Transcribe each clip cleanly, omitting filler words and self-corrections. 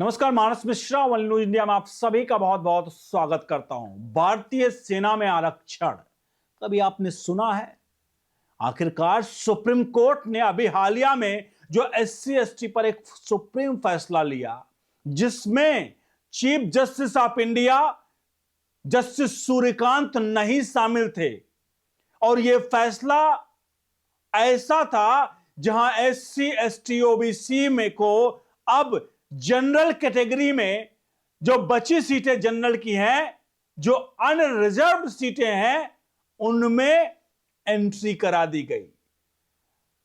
नमस्कार, मानस Mishra one news India में आप सभी का बहुत बहुत स्वागत करता हूं। भारतीय सेना में आरक्षण कभी आपने सुना है? आखिरकार सुप्रीम कोर्ट ने अभी हालिया में जो एससी एसटी पर एक सुप्रीम फैसला लिया, जिसमें chief justice of India justice Suryakant नहीं शामिल थे। और यह फैसला ऐसा था जहां एससी एसटी ओबीसी में को अब जनरल कैटेगरी में जो बची सीटें जनरल की हैं, जो अनरिजर्व सीटें हैं, उनमें एंट्री करा दी गई।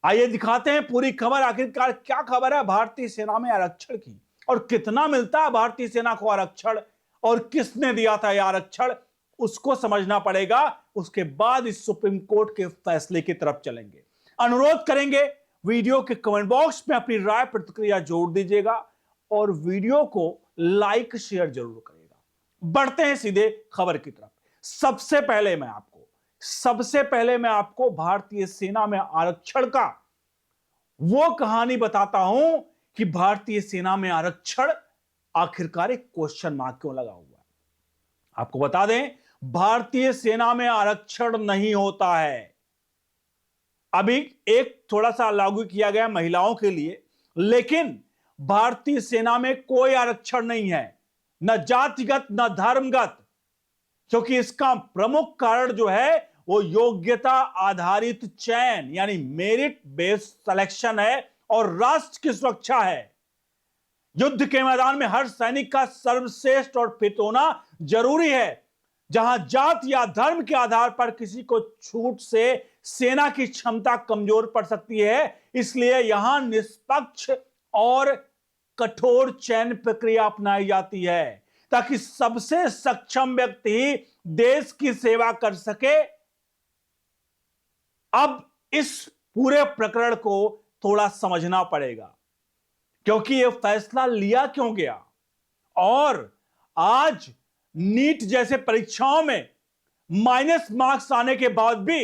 आइए दिखाते हैं पूरी खबर। आखिरकार क्या खबर है भारतीय सेना में आरक्षण की, और कितना मिलता है भारतीय सेना को आरक्षण, और किसने दिया था यह आरक्षण, उसको समझना पड़ेगा। उसके बाद इस सुप्रीम कोर्ट के फैसले की तरफ चलेंगे। अनुरोध करेंगे वीडियो के कमेंट बॉक्स में अपनी राय प्रतिक्रिया जोड़ दीजिएगा और वीडियो को लाइक शेयर जरूर करिएगा। बढ़ते हैं सीधे खबर की तरफ। सबसे पहले मैं आपको भारतीय सेना में आरक्षण का वो कहानी बताता हूं कि भारतीय सेना में आरक्षण आखिरकार एक क्वेश्चन मार्क क्यों लगा हुआ है। आपको बता दें, भारतीय सेना में आरक्षण नहीं होता है। अभी एक थोड़ा सा लागू किया गया महिलाओं के लिए, लेकिन भारतीय सेना में कोई आरक्षण नहीं है, न जातिगत न धर्मगत, क्योंकि इसका प्रमुख कारण जो है वो योग्यता आधारित चयन यानी मेरिट बेस्ड सिलेक्शन है और राष्ट्र की सुरक्षा है। युद्ध के मैदान में हर सैनिक का सर्वश्रेष्ठ और फिट होना जरूरी है। जहां जाति या धर्म के आधार पर किसी को छूट से सेना की क्षमता कमजोर पड़ सकती है, इसलिए यहां निष्पक्ष और कठोर चयन प्रक्रिया अपनाई जाती है ताकि सबसे सक्षम व्यक्ति ही देश की सेवा कर सके। अब इस पूरे प्रकरण को थोड़ा समझना पड़ेगा, क्योंकि यह फैसला लिया क्यों गया, और आज नीट जैसे परीक्षाओं में माइनस मार्क्स आने के बाद भी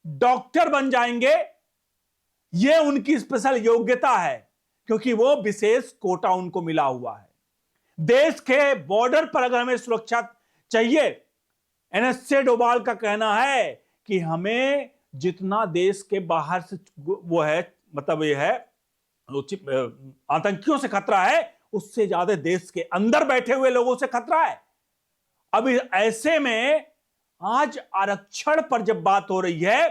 डॉक्टर बन जाएंगे, यह उनकी स्पेशल योग्यता है, क्योंकि वो विशेष कोटा उनको मिला हुआ है। देश के बॉर्डर पर अगर हमें सुरक्षा चाहिए, एनएसए डोभाल का कहना है कि हमें जितना देश के बाहर से वो है, मतलब ये है आतंकियों से खतरा है, उससे ज्यादा देश के अंदर बैठे हुए लोगों से खतरा है। अब ऐसे में आज आरक्षण पर जब बात हो रही है,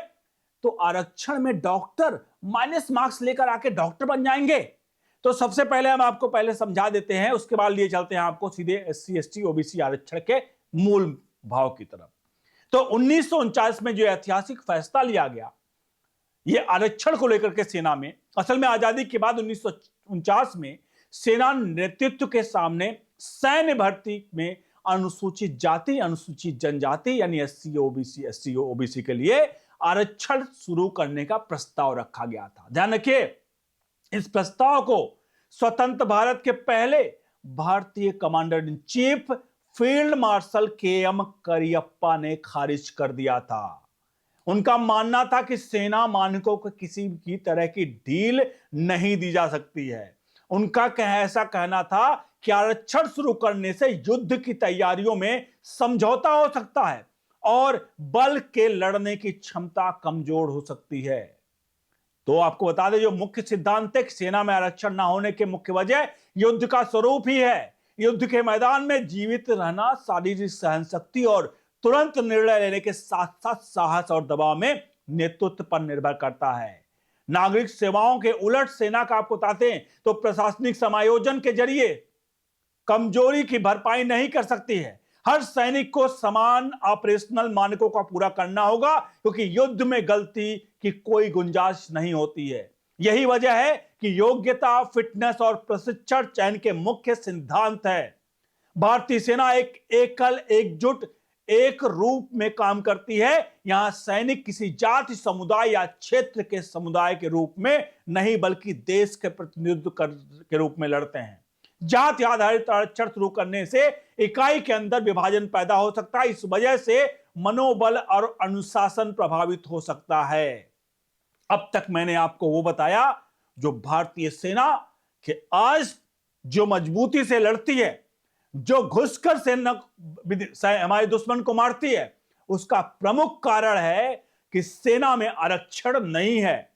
तो आरक्षण में डॉक्टर माइनस मार्क्स लेकर आके डॉक्टर बन जाएंगे। तो सबसे पहले हम आपको पहले समझा देते हैं, उसके बाद लिए चलते हैं आपको सीधे एससी एसटी ओबीसी आरक्षण के मूल भाव की तरफ। तो 1949 में जो ऐतिहासिक फैसला लिया गया ये आरक्षण को लेकर के सेना में, असल में आजादी के बाद 1949 में सेना नेतृत्व के सामने सैन्य भर्ती में अनुसूचित जाति अनुसूचित जनजाति यानी एससी ओबीसी के लिए आरक्षण शुरू करने का प्रस्ताव रखा गया था। ध्यान रखिए, इस प्रस्ताव को स्वतंत्र भारत के पहले भारतीय commander in chief field marshal KM. Cariappa ने खारिज कर दिया था। उनका मानना था कि सेना मानकों को किसी भी तरह की ढील नहीं दी जा सकती है। उनका ऐसा कहना था कि आरक्षण शुरू करने से युद्ध की तैयारियों में समझौता हो सकता है और बल के लड़ने की क्षमता कमजोर हो सकती है। तो आपको बता दें, जो मुख्य सिद्धांत है, सेना में आरक्षण ना होने के मुख्य वजह युद्ध का स्वरूप ही है। युद्ध के मैदान में जीवित रहना शारीरिक सहनशक्ति और तुरंत निर्णय लेने के साथ साथ साहस और दबाव में नेतृत्व पर निर्भर करता है। नागरिक सेवाओं के उलट सेना का आपको बताते हैं तो प्रशासनिक समायोजन के जरिए कमजोरी की भरपाई नहीं कर सकती है। हर सैनिक को समान ऑपरेशनल मानकों का पूरा करना होगा, क्योंकि युद्ध में गलती की कोई गुंजाइश नहीं होती है। यही वजह है कि योग्यता, फिटनेस और प्रशिक्षण चयन के मुख्य सिद्धांत है। भारतीय सेना एक एकल, एकजुट, एक रूप में काम करती है। यहां सैनिक किसी जाति, समुदाय या क्षेत्र के समुदाय के रूप में नहीं, बल्कि देश के प्रतिनिधित्व के रूप में लड़ते हैं। जाति आधारित आरक्षण शुरू करने से इकाई के अंदर विभाजन पैदा हो सकता है। इस वजह से मनोबल और अनुशासन प्रभावित हो सकता है। अब तक मैंने आपको वो बताया जो भारतीय सेना के आज जो मजबूती से लड़ती है, जो घुसकर से हमारे दुश्मन को मारती है, उसका प्रमुख कारण है कि सेना में आरक्षण नहीं है।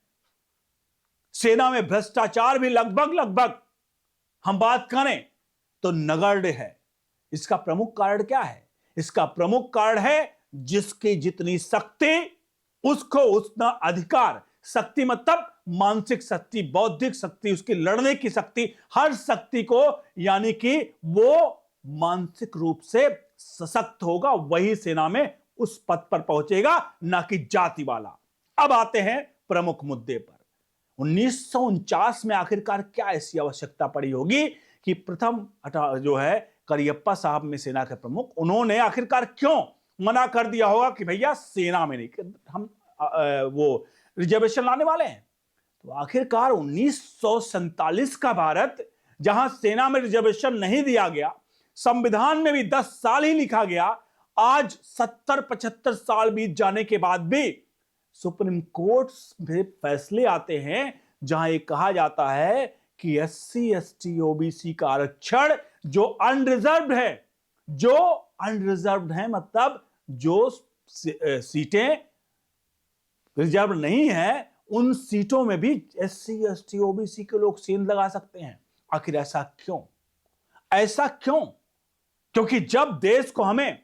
सेना में भ्रष्टाचार भी लगभग लगभग हम बात करें तो नगण्य है। इसका प्रमुख कारण क्या है? इसका प्रमुख कारण है जिसकी जितनी शक्ति उसको उतना अधिकार। शक्ति मतलब मानसिक शक्ति, बौद्धिक शक्ति, उसकी लड़ने की शक्ति, हर शक्ति को, यानी कि वो मानसिक रूप से सशक्त होगा, वही सेना में उस पद पर पहुंचेगा, ना कि जाति वाला। अब आते हैं प्रमुख मुद्दे पर। 1949 में आखिरकार क्या ऐसी आवश्यकता पड़ी होगी कि प्रथम जो है करियप्पा साहब में सेना के प्रमुख, उन्होंने आखिरकार क्यों मना कर दिया होगा कि भैया सेना में नहीं, हम वो रिजर्वेशन लाने वाले हैं। तो आखिरकार 1947 का भारत, जहां सेना में रिजर्वेशन नहीं दिया गया, संविधान में भी 10 साल ही लिखा गया, आज 70-75 साल बीत जाने के बाद भी सुप्रीम कोर्ट में फैसले आते हैं जहां ये कहा जाता है कि SC ST OBC का आरक्षण जो अनरिजर्व्ड है, मतलब जो सीटें रिजर्व नहीं है, उन सीटों में भी SC ST OBC के लोग सेंध लगा सकते हैं। आखिर ऐसा क्यों? क्योंकि जब देश को हमें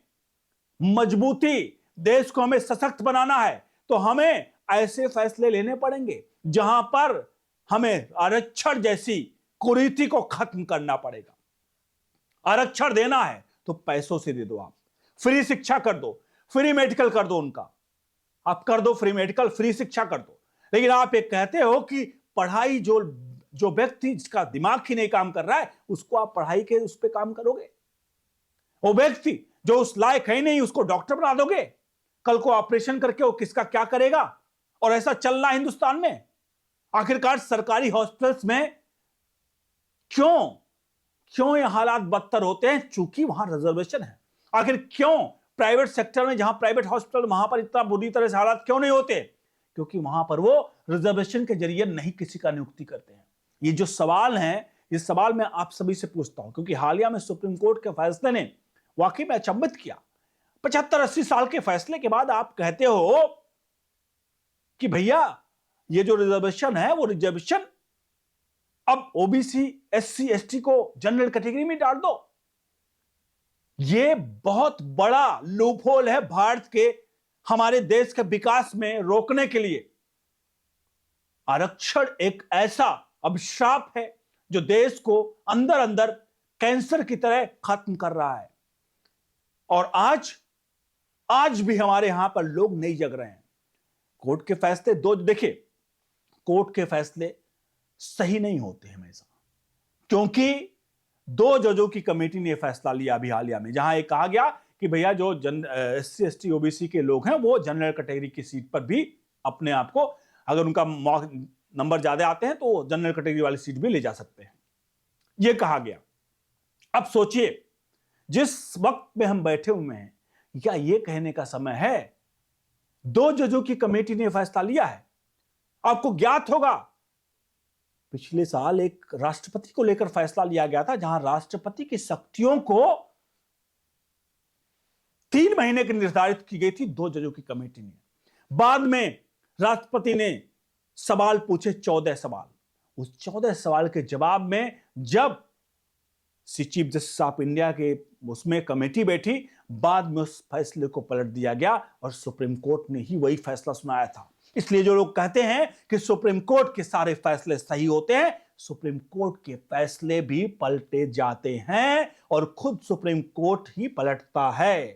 मजबूती, देश को हमें सशक्त बनाना है, तो हमें ऐसे फैसले लेने पड़ेंगे जहां पर हमें आरक्षण जैसी कुरीति को खत्म करना पड़ेगा। आरक्षण देना है तो पैसों से दे दो, आप फ्री शिक्षा कर दो, फ्री मेडिकल कर दो, उनका आप कर दो, फ्री मेडिकल, फ्री शिक्षा कर दो। लेकिन आप ये कहते हो कि पढ़ाई, जो व्यक्ति जिसका दिमाग ही नहीं काम कर रहा है, उसको आप पढ़ाई के उस पर काम करोगे? वो व्यक्ति जो उस लायक है नहीं, उसको डॉक्टर बना दोगे? कल को ऑपरेशन करके वो किसका क्या करेगा? और ऐसा चल रहा है हिंदुस्तान में। आखिरकार सरकारी हॉस्पिटल्स में क्यों ये हालात बदतर होते हैं? चूंकि वहां रिजर्वेशन है। आखिर क्यों प्राइवेट सेक्टर में, जहां प्राइवेट हॉस्पिटल, वहां पर इतना बुरी तरह से हालात क्यों नहीं होते? क्योंकि वहां पर वो रिजर्वेशन के जरिए नहीं किसी का नियुक्ति करते हैं। ये जो सवाल है, ये सवाल मैं आप सभी से पूछता हूं, क्योंकि हालिया में सुप्रीम कोर्ट के फैसले ने वाकई में अचंभित किया। 75-80 साल के फैसले के बाद आप कहते हो कि भैया ये जो रिजर्वेशन है, वो रिजर्वेशन अब OBC SC ST को जनरल कैटेगरी में डाल दो। ये बहुत बड़ा लूपहोल है भारत के, हमारे देश के विकास में रोकने के लिए। आरक्षण एक ऐसा अभिशाप है जो देश को अंदर अंदर कैंसर की तरह खत्म कर रहा है। और आज भी हमारे यहां पर लोग नहीं जग रहे हैं। कोर्ट के फैसले देखिए, कोर्ट के फैसले सही नहीं होते हमेशा, क्योंकि 2 जजों की कमेटी ने फैसला लिया अभी हालिया में, जहां ये कहा गया कि भैया जो SC ST OBC के लोग हैं, वो जनरल कैटेगरी की सीट पर भी अपने आप को, अगर उनका नंबर ज्यादा आते हैं तो जनरल कैटेगरी वाली सीट भी ले जा सकते हैं, ये कहा गया। अब सोचिए, जिस वक्त में हम बैठे हुए हैं, क्या यह कहने का समय है? 2 जजों की कमेटी ने फैसला लिया है। आपको ज्ञात होगा, पिछले साल एक राष्ट्रपति को लेकर फैसला लिया गया था, जहां राष्ट्रपति की शक्तियों को 3 महीने की निर्धारित की गई थी 2 जजों की कमेटी ने। बाद में राष्ट्रपति ने सवाल पूछे, 14 सवाल। उस 14 सवाल के जवाब में जब चीफ जस्टिस ऑफ इंडिया के उसमें कमेटी बैठी, बाद में उस फैसले को पलट दिया गया और सुप्रीम कोर्ट ने ही वही फैसला सुनाया था। इसलिए जो लोग कहते हैं कि सुप्रीम कोर्ट के सारे फैसले सही होते हैं, सुप्रीम कोर्ट के फैसले भी पलटे जाते हैं और खुद सुप्रीम कोर्ट ही पलटता है।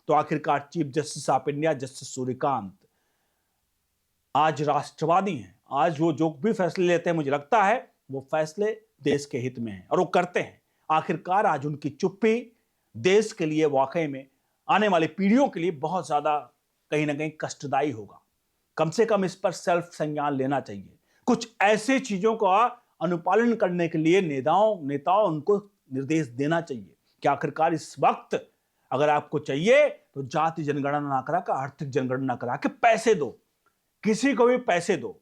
तो आखिरकार chief justice of India justice Suryakant आज राष्ट्रवादी हैं। आज वो जो भी फैसले लेते हैं, मुझे लगता है वो फैसले देश के हित में हैं और वो करते हैं। आखिरकार आज उनकी चुप्पी देश के लिए, वाकई में आने वाली पीढ़ियों के लिए बहुत ज्यादा कहीं ना कहीं कष्टदायी होगा। कम से कम इस पर सेल्फ संज्ञान लेना चाहिए। कुछ ऐसे चीजों का अनुपालन करने के लिए नेताओं उनको निर्देश देना चाहिए कि आखिरकार इस वक्त अगर आपको चाहिए तो जाति जनगणना ना करा के आर्थिक जनगणना करा के पैसे दो, किसी को भी पैसे दो।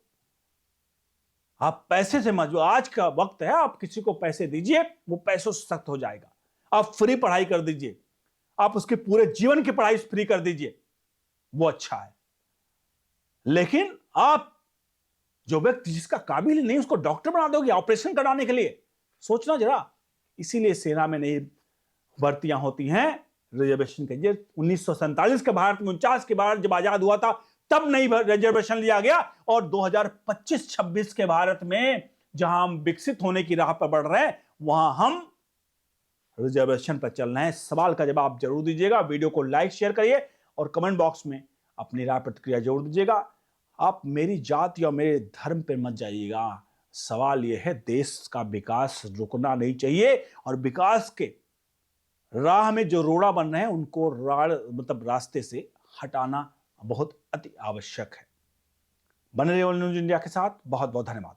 आप पैसे से मजबूर, आज का वक्त है, आप किसी को पैसे दीजिए, वो पैसों से सख्त हो जाएगा। आप फ्री पढ़ाई कर दीजिए, आप उसके पूरे जीवन की पढ़ाई फ्री कर दीजिए, वो अच्छा है। लेकिन आप जो व्यक्ति जिसका काबिल नहीं, उसको डॉक्टर बना दोगे ऑपरेशन कराने के लिए, सोचना जरा। इसीलिए सेना में नई भर्तियां होती हैं रिजर्वेशन के लिए। 1947 के भारत में, 49 के बाद जब आजाद हुआ था, तब नई रिजर्वेशन लिया गया। और 2025-26 के भारत में जहां हम विकसित होने की राह पर बढ़ रहे हैं, वहां हम रिजर्वेशन पर चल रहे हैं। सवाल का जवाब जरूर दीजिएगा, वीडियो को लाइक शेयर करिए और कमेंट बॉक्स में अपनी राय प्रतिक्रिया जरूर दीजिएगा। आप मेरी जाति या मेरे धर्म पर मत जाइएगा। सवाल यह है, देश का विकास रुकना नहीं चाहिए, और विकास के राह में जो रोड़ा बन रहे हैं उनको रास्ते से हटाना बहुत अति आवश्यक है। बने रहिए न्यूज इंडिया के साथ। बहुत बहुत धन्यवाद।